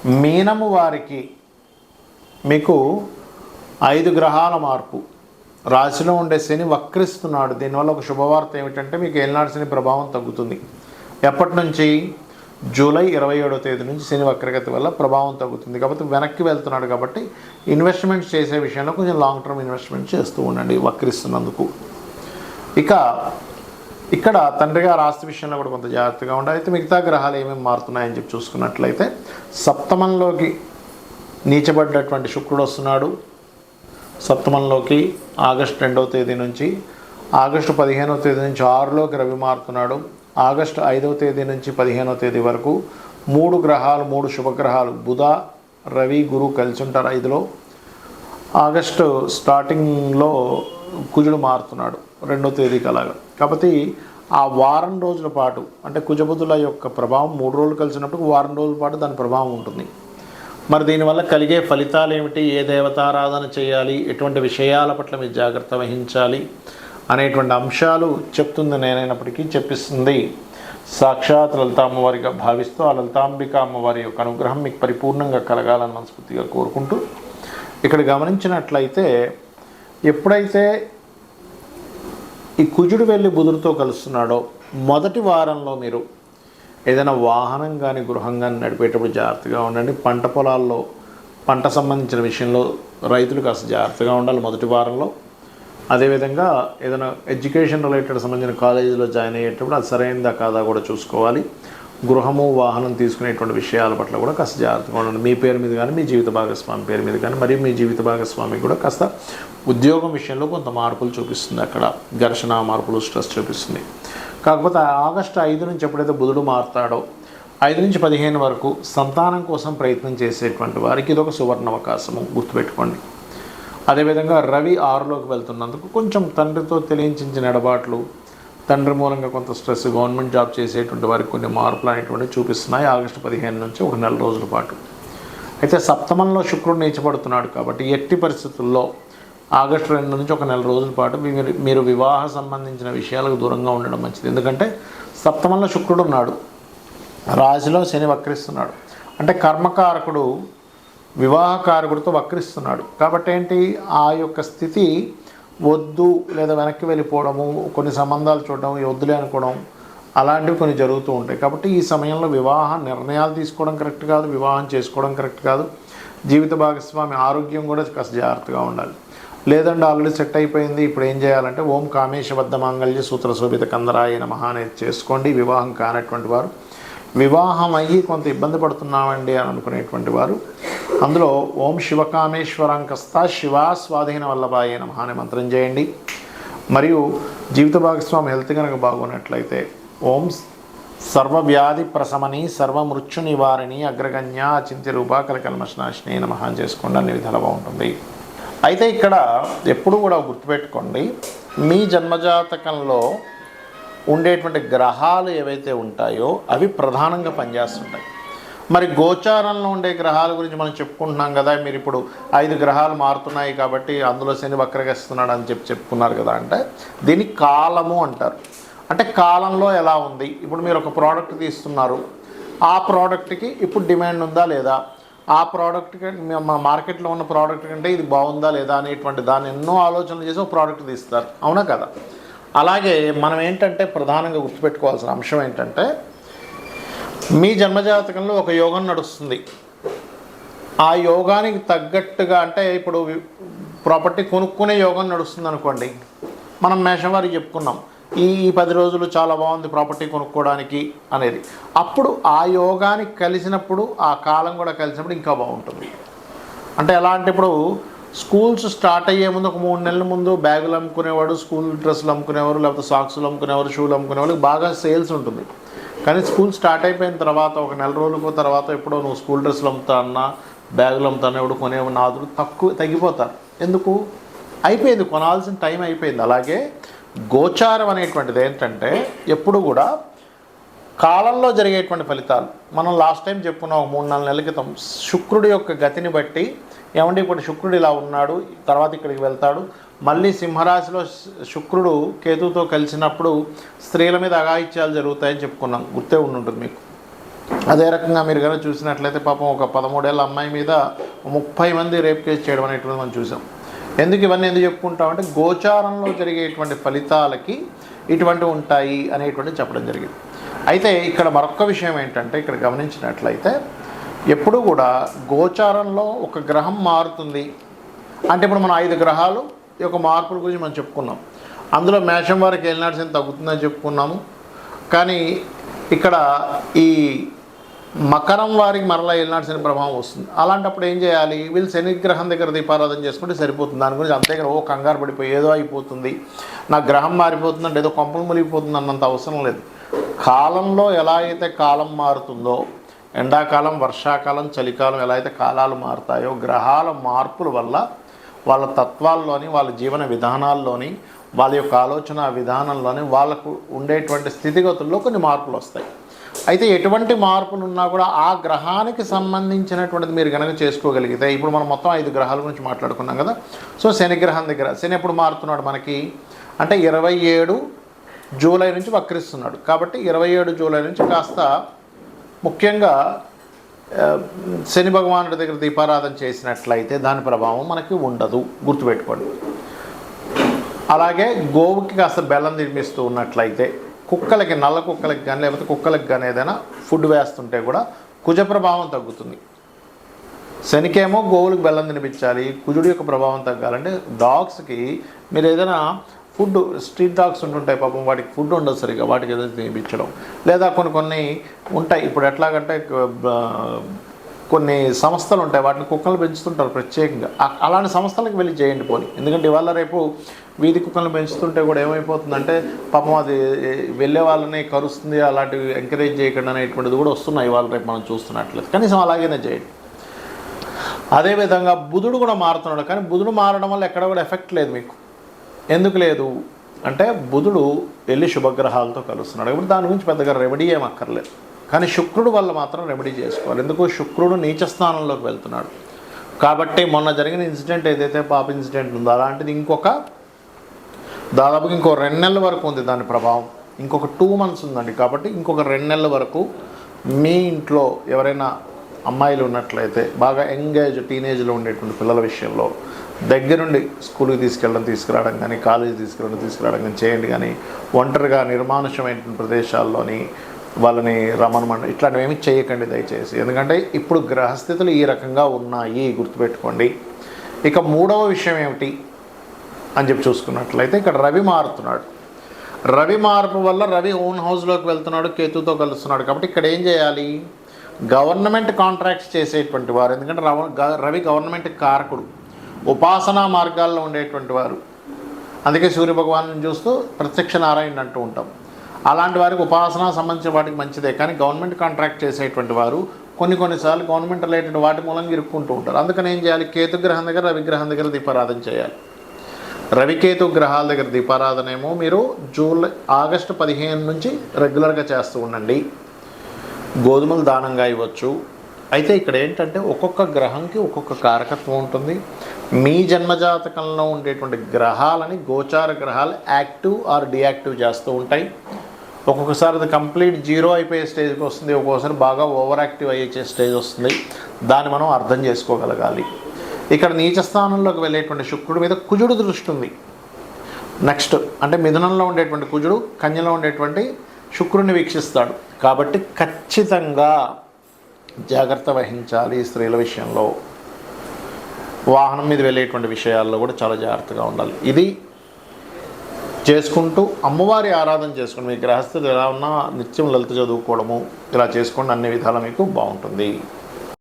మీనము వారికి మీకు 5 గ్రహాల మార్పు. రాశిలో ఉండే శని వక్రిస్తున్నాడు. దీనివల్ల ఒక శుభవార్త ఏమిటంటే మీకు ఏలినాటి శని ప్రభావం తగ్గుతుంది. ఎప్పటి నుంచి? జూలై 27వ తేదీ నుంచి శని వక్రగతి వల్ల ప్రభావం తగ్గుతుంది. కాబట్టి వెనక్కి వెళ్తున్నాడు. కాబట్టి ఇన్వెస్ట్మెంట్స్ చేసే విషయంలో కొంచెం లాంగ్ టర్మ్ ఇన్వెస్ట్మెంట్ చేస్తూ ఉండండి వక్రిస్తున్నందుకు. ఇక ఇక్కడ తండ్రి గారి ఆస్తి విషయంలో కూడా కొంత జాగ్రత్తగా ఉండాలి. అయితే మిగతా గ్రహాలు ఏమేమి మారుతున్నాయని చెప్పి చూసుకున్నట్లయితే సప్తమంలోకి నీచబడ్డటువంటి శుక్రుడు వస్తున్నాడు. సప్తమంలోకి ఆగస్టు 2వ తేదీ నుంచి, ఆగస్టు 15వ తేదీ నుంచి 6లోకి రవి మారుతున్నాడు. ఆగస్టు 5వ తేదీ నుంచి 15వ తేదీ వరకు 3 గ్రహాలు, 3 శుభగ్రహాలు బుధ, రవి, గురు కలిసి ఉంటారు 5లో. ఆగస్టు స్టార్టింగ్లో కుజుడు మారుతున్నాడు 2వ తేదీకి అలాగా. కాబట్టి ఆ వారం రోజుల పాటు అంటే కుజబుధుల యొక్క ప్రభావం 3 రోజులు కలిసినప్పుడు వారం రోజుల పాటు దాని ప్రభావం ఉంటుంది. మరి దీనివల్ల కలిగే ఫలితాలు ఏమిటి? ఏ దేవతారాధన చేయాలి, ఎటువంటి విషయాల పట్ల మీరు జాగ్రత్త వహించాలి అనేటువంటి అంశాలు చెప్తుంది. నేనైనప్పటికీ చెప్పిస్తుంది సాక్షాత్ లలిత అమ్మవారిగా భావిస్తూ ఆ లలితాంబిక అమ్మవారి యొక్క అనుగ్రహం మీకు పరిపూర్ణంగా కలగాలని మనస్ఫూర్తిగా కోరుకుంటూ, ఇక్కడ గమనించినట్లయితే ఎప్పుడైతే ఈ కుజుడు వెళ్ళి బుధుడితో కలుస్తున్నాడో మొదటి వారంలో మీరు ఏదైనా వాహనం కానీ గృహం కానీ నడిపేటప్పుడు జాగ్రత్తగా ఉండండి. పంట పొలాల్లో పంట సంబంధించిన విషయంలో రైతులు కాస్త జాగ్రత్తగా ఉండాలి మొదటి వారంలో. అదేవిధంగా ఏదైనా ఎడ్యుకేషన్ రిలేటెడ్ సంబంధించిన కాలేజీలో జాయిన్ అయ్యేటప్పుడు అది సరైనదా కాదా కూడా చూసుకోవాలి. గృహము వాహనం తీసుకునేటువంటి విషయాల పట్ల కూడా కాస్త జాగ్రత్తగా ఉండండి. మీ పేరు మీద కానీ మీ జీవిత భాగస్వామి పేరు మీద కానీ, మరియు మీ జీవిత భాగస్వామి కూడా కాస్త ఉద్యోగం విషయంలో కొంత మార్పులు చూపిస్తుంది. అక్కడ ఘర్షణ మార్పులు, స్ట్రెస్ చూపిస్తుంది. కాకపోతే ఆగస్టు 5 నుంచి ఎప్పుడైతే బుధుడు మారుతాడో 5 నుంచి 15 వరకు సంతానం కోసం ప్రయత్నం చేసేటువంటి వారికి ఇది ఒక సువర్ణ అవకాశము, గుర్తుపెట్టుకోండి. అదేవిధంగా రవి 6లోకి వెళ్తున్నందుకు కొంచెం తండ్రితో తెలియించిన ఎడబాట్లు, తండ్రి మూలంగా కొంత స్ట్రెస్, గవర్నమెంట్ జాబ్ చేసేటువంటి వారికి కొన్ని మార్పులు అనేటువంటివి చూపిస్తున్నాయి ఆగస్టు 15 నుంచి 1 నెల రోజుల పాటు. అయితే సప్తమంలో శుక్రుడు నీచపడుతున్నాడు కాబట్టి ఎట్టి పరిస్థితుల్లో ఆగస్టు 2 నుంచి 1 నెల రోజుల పాటు మీరు వివాహ సంబంధించిన విషయాలకు దూరంగా ఉండడం మంచిది. ఎందుకంటే సప్తమంలో శుక్రుడు ఉన్నాడు, రాశిలో శని వక్రిస్తున్నాడు. అంటే కర్మకారకుడు వివాహకారకుడితో వక్రిస్తున్నాడు. కాబట్టి ఏంటి, ఆ యొక్క స్థితి వద్దు లేదా వెనక్కి వెళ్ళిపోవడము, కొన్ని సంబంధాలు చూడడం, వద్దులే అనుకోవడం, అలాంటివి కొన్ని జరుగుతూ ఉంటాయి. కాబట్టి ఈ సమయంలో వివాహ నిర్ణయాలు తీసుకోవడం కరెక్ట్ కాదు, వివాహం చేసుకోవడం కరెక్ట్ కాదు. జీవిత భాగస్వామి ఆరోగ్యం కూడా కాస్త జాగ్రత్తగా ఉండాలి. లేదంటే ఆల్రెడీ సెట్ అయిపోయింది, ఇప్పుడు ఏం చేయాలంటే ఓం కామేశబద్ధ మాంగళ్య సూత్ర శోభిత కందరాయ నమః అనేది చేసుకోండి. వివాహం కానటువంటి వారు, వివాహం అయ్యి కొంత ఇబ్బంది పడుతున్నామండి అని అనుకునేటువంటి వారు అందులో ఓం శివకామేశ్వరాంకస్త శివా స్వాధీన వల్లభాయ నమః అనే మంత్రం చేయండి. మరియు జీవిత భాగస్వామి హెల్త్ కనుక బాగున్నట్లయితే ఓం సర్వవ్యాధి ప్రశమని సర్వమృత్యు నివారిణి అగ్రగణ్య అచింత్య రూప కలకల్మషనాశిని నమః చేసుకోండి. అన్ని విధాలు బాగుంటుంది. అయితే ఇక్కడ ఎప్పుడు కూడా గుర్తుపెట్టుకోండి, మీ జన్మజాతకంలో ఉండేటువంటి గ్రహాలు ఏవైతే ఉంటాయో అవి ప్రధానంగా పనిచేస్తుంటాయి. మరి గోచారంలో ఉండే గ్రహాల గురించి మనం చెప్పుకుంటున్నాం కదా. మీరు ఇప్పుడు 5 గ్రహాలు మారుతున్నాయి కాబట్టి అందులో శని వక్రగస్తున్నాడు అని చెప్పుకున్నారు కదా. అంటే దీన్ని కాలము అంటారు. అంటే కాలంలో ఎలా ఉంది, ఇప్పుడు మీరు ఒక ప్రోడక్ట్ తీస్తున్నారు, ఆ ప్రోడక్ట్కి ఇప్పుడు డిమాండ్ ఉందా లేదా, ఆ ప్రోడక్ట్ మన మార్కెట్లో ఉన్న ప్రోడక్ట్ కంటే ఇది బాగుందా లేదా అనేటువంటి దాన్ని ఎన్నో ఆలోచనలు చేసి ఒక ప్రోడక్ట్ తీస్తారు, అవునా కదా. అలాగే మనం ఏంటంటే ప్రధానంగా గుర్తుపెట్టుకోవాల్సిన అంశం ఏంటంటే, మీ జన్మజాతకంలో ఒక యోగం నడుస్తుంది. ఆ యోగానికి తగ్గట్టుగా అంటే ఇప్పుడు ప్రాపర్టీ కొనుక్కునే యోగం నడుస్తుంది అనుకోండి. మనం మేషం వారికి చెప్పుకున్నాం ఈ 10 రోజులు చాలా బాగుంది ప్రాపర్టీ కొనుక్కోవడానికి అనేది. అప్పుడు ఆ యోగానికి కలిసినప్పుడు, ఆ కాలం కూడా కలిసినప్పుడు ఇంకా బాగుంటుంది. అంటే ఎలా అంటే ఇప్పుడు స్కూల్స్ స్టార్ట్ అయ్యే ముందు ఒక 3 నెలల ముందు బ్యాగులు అమ్ముకునేవాడు, స్కూల్ డ్రెస్సులు అమ్ముకునేవారు, లేకపోతే సాక్సులు అమ్ముకునేవారు, షూలు అమ్ముకునేవాళ్ళకి బాగా సేల్స్ ఉంటుంది. కానీ స్కూల్ స్టార్ట్ అయిపోయిన తర్వాత ఒక నెల రోజుల తర్వాత ఎప్పుడో నువ్వు స్కూల్ డ్రెస్సులు అమ్ముతా అన్నా, బ్యాగులు అమ్ముతాను ఎవడు కొనే నాదులు తగ్గిపోతారు. ఎందుకు? అయిపోయింది, కొనాల్సిన టైం అయిపోయింది. అలాగే గోచారం అనేటువంటిది ఏంటంటే ఎప్పుడు కూడా కాలంలో జరిగేటువంటి ఫలితాలు. మనం లాస్ట్ టైం చెప్పుకున్నాం 3-4 నెలల క్రితం, శుక్రుడి యొక్క గతిని బట్టి ఏమంటే ఇప్పుడు శుక్రుడు ఇలా ఉన్నాడు, తర్వాత ఇక్కడికి వెళ్తాడు, మళ్ళీ సింహరాశిలో శుక్రుడు కేతుతో కలిసినప్పుడు స్త్రీల మీద అఘాయిత్యాలు జరుగుతాయని చెప్పుకున్నాం, గుర్తే ఉండుంటుంది మీకు. అదే రకంగా మీరు కనుక చూసినట్లయితే పాపం ఒక 13 ఏళ్ళ అమ్మాయి మీద 30 మంది రేప్ కేసు చేయడం అనేటువంటిది మనం చూసాం. ఎందుకు ఇవన్నీ ఎందుకు చెప్పుకుంటామంటే గోచారంలో జరిగేటువంటి ఫలితాలకి ఇటువంటివి ఉంటాయి అనేటువంటి చెప్పడం జరిగింది. అయితే ఇక్కడ మరొక విషయం ఏంటంటే ఇక్కడ గమనించినట్లయితే ఎప్పుడు కూడా గోచారంలో ఒక గ్రహం మారుతుంది అంటే ఇప్పుడు మనం 5 గ్రహాలు ఈ యొక్క మార్పుల గురించి మనం చెప్పుకున్నాం. అందులో మేషం వారికి ఏలినాటి శని తగ్గుతుందని చెప్పుకున్నాము. కానీ ఇక్కడ ఈ మకరం వారికి మరలా ఏలినాటి శని ప్రభావం వస్తుంది. అలాంటప్పుడు ఏం చేయాలి? వీళ్ళు శని గ్రహం దగ్గర దీపారాధన చేసుకుంటే సరిపోతుంది. దాని గురించి అంతే ఓ కంగారు పడిపోయి ఏదో అయిపోతుంది, నా గ్రహం మారిపోతుందంటే ఏదో కొంపలు మునిగిపోతుంది అన్నంత అవసరం లేదు. కాలంలో ఎలా అయితే కాలం మారుతుందో, ఎండాకాలం, వర్షాకాలం, చలికాలం ఎలా అయితే కాలాలు మారుతాయో, గ్రహాల మార్పుల వల్ల వాళ్ళ తత్వాల్లోని, వాళ్ళ జీవన విధానాల్లోని, వాళ్ళ యొక్క ఆలోచన విధానంలోని వాళ్ళకు ఉండేటువంటి స్థితిగతుల్లో కొన్ని మార్పులు వస్తాయి. అయితే ఎటువంటి మార్పులు ఉన్నా కూడా ఆ గ్రహానికి సంబంధించినటువంటిది మీరు కనుక చేసుకోగలిగితే, ఇప్పుడు మనం మొత్తం 5 గ్రహాల గురించి మాట్లాడుకున్నాం కదా. సో శని గ్రహం దగ్గర శని ఎప్పుడు మారుతున్నాడు మనకి అంటే 27 జూలై నుంచి వక్రిస్తున్నాడు. కాబట్టి 27 జూలై నుంచి కాస్త ముఖ్యంగా శని భగవానుడి దగ్గర దీపారాధన చేసినట్లయితే దాని ప్రభావం మనకి ఉండదు, గుర్తుపెట్టుకోండి. అలాగే గోవుకి కాస్త బెల్లం తినిపిస్తూ ఉన్నట్లయితే, కుక్కలకి, నల్ల కుక్కలకి కానీ లేకపోతే కుక్కలకి కానీ ఏదైనా ఫుడ్ వేస్తుంటే కూడా కుజ ప్రభావం తగ్గుతుంది. శనికేమో గోవులకు బెల్లం తినిపించాలి, కుజుడి యొక్క ప్రభావం తగ్గాలంటే డాగ్స్కి మీరు ఏదైనా ఫుడ్, స్ట్రీట్ డాగ్స్ ఉంటుంటాయి పాపం, వాటికి ఫుడ్ ఉండదు సరిగా, వాటికి ఏదైనా తినిపించడం, లేదా కొన్ని ఉంటాయి. ఇప్పుడు ఎట్లాగంటే కొన్ని సంస్థలు ఉంటాయి, వాటిని కుక్కలు పెంచుతుంటారు ప్రత్యేకంగా. అలాంటి సంస్థలకు వెళ్ళి చేయండి పోనీ. ఎందుకంటే ఇవాళ రేపు వీధి కుక్కలను పెంచుతుంటే కూడా ఏమైపోతుందంటే పాపం అది వెళ్ళే వాళ్ళని కరుస్తుంది, అలాంటివి ఎంకరేజ్ చేయకుండా అనేటువంటిది కూడా వస్తున్నాయి ఇవాళ రేపు మనం చూస్తున్నట్లయితే. కనీసం అలాగనే చేయండి. అదేవిధంగా బుధుడు కూడా మారుతున్నాడు. కానీ బుధుడు మారడం వల్ల ఎక్కడ కూడా ఎఫెక్ట్ లేదు మీకు. ఎందుకు లేదు అంటే బుధుడు వెళ్ళి శుభగ్రహాలతో కలుస్తున్నాడు కాబట్టి దాని గురించి పెద్దగా రెమెడీ ఏం అక్కర్లేదు. కానీ శుక్రుడు వల్ల మాత్రం రెమెడీ చేసుకోవాలి. ఎందుకు? శుక్రుడు నీచ స్థానంలోకి వెళ్తున్నాడు కాబట్టి మొన్న జరిగిన ఇన్సిడెంట్ ఏదైతే పాప ఇన్సిడెంట్ ఉందో అలాంటిది దాదాపుగా ఇంకో 2 నెలల వరకు ఉంది దాని ప్రభావం. ఇంకొక 2 months ఉందండి. కాబట్టి ఇంకొక 2 నెలల వరకు మీ ఇంట్లో ఎవరైనా అమ్మాయిలు ఉన్నట్లయితే బాగా ఎంగేజ్, టీనేజ్లో ఉండేటువంటి పిల్లల విషయంలో దగ్గరుండి స్కూల్కి తీసుకురావడం కానీ, కాలేజీ తీసుకురావడం కానీ చేయండి. కానీ ఒంటరిగా నిర్మానుష్యమైనటువంటి ప్రదేశాల్లోని వాళ్ళని రమణమండ ఇట్లాంటివి ఏమి చేయకండి దయచేసి. ఎందుకంటే ఇప్పుడు గ్రహస్థితులు ఈ రకంగా ఉన్నాయి, గుర్తుపెట్టుకోండి. ఇక 3వ విషయం ఏమిటి అని చెప్పి చూసుకున్నట్లయితే ఇక్కడ రవి మారుతున్నాడు. రవి మార్పు వల్ల రవి ఓన్ హౌస్లోకి వెళ్తున్నాడు, కేతుతో కలుస్తున్నాడు. కాబట్టి ఇక్కడ ఏం చేయాలి? గవర్నమెంట్ కాంట్రాక్ట్స్ చేసేటువంటి వారు, ఎందుకంటే రవి గవర్నమెంట్ కారకుడు, ఉపాసనా మార్గాల్లో ఉండేటువంటి వారు. అందుకే సూర్యభగవాను చూస్తూ ప్రత్యక్ష నారాయణ అంటూ ఉంటాం. అలాంటి వారికి ఉపాసన సంబంధించిన వాటికి మంచిదే. కానీ గవర్నమెంట్ కాంట్రాక్ట్ చేసేటువంటి వారు కొన్నిసార్లు గవర్నమెంట్ రిలేటెడ్ వాటి మూలంగా ఇరుక్కుంటూ ఉంటారు. అందుకని ఏం చేయాలి? కేతుగ్రహం దగ్గర, రవిగ్రహం దగ్గర దీపారాధన చేయాలి. రవికేతు గ్రహాల దగ్గర దీపారాధన ఏమో మీరు ఆగస్టు 15 నుంచి రెగ్యులర్గా చేస్తూ ఉండండి. గోధుమలు దానంగా ఇవ్వచ్చు. అయితే ఇక్కడ ఏంటంటే ఒక్కొక్క గ్రహంకి ఒక్కొక్క కారకత్వం ఉంటుంది. మీ జన్మజాతకంలో ఉండేటువంటి గ్రహాలని గోచార గ్రహాలు యాక్టివ్ ఆర్ డియాక్టివ్ చేస్తూ ఉంటాయి. ఒక్కొక్కసారి అది కంప్లీట్ 0 అయిపోయే స్టేజ్కి వస్తుంది, ఒక్కొక్కసారి బాగా ఓవర్ యాక్టివ్ అయ్యే స్టేజ్ వస్తుంది. దాన్ని మనం అర్థం చేసుకోగలగాలి. ఇక్కడ నీచ స్థానంలోకి వెళ్ళేటువంటి శుక్రుడి మీద కుజుడు దృష్టి ఉంది. నెక్స్ట్ అంటే మిథునంలో ఉండేటువంటి కుజుడు కన్యలో ఉండేటువంటి శుక్రుడిని వీక్షిస్తాడు. కాబట్టి ఖచ్చితంగా జాగ్రత్త వహించాలి. స్త్రీల విషయంలో, వాహనం మీద వెళ్ళేటువంటి విషయాల్లో కూడా చాలా జాగ్రత్తగా ఉండాలి. ఇది చేసుకుంటూ అమ్మవారి ఆరాధన చేసుకోండి. మీ గ్రహస్థితి ఎలా ఉన్నా నిత్యం లలిత చదువుకోవడము ఇలా చేసుకోండి, అన్ని విధాలు మీకు బాగుంటుంది.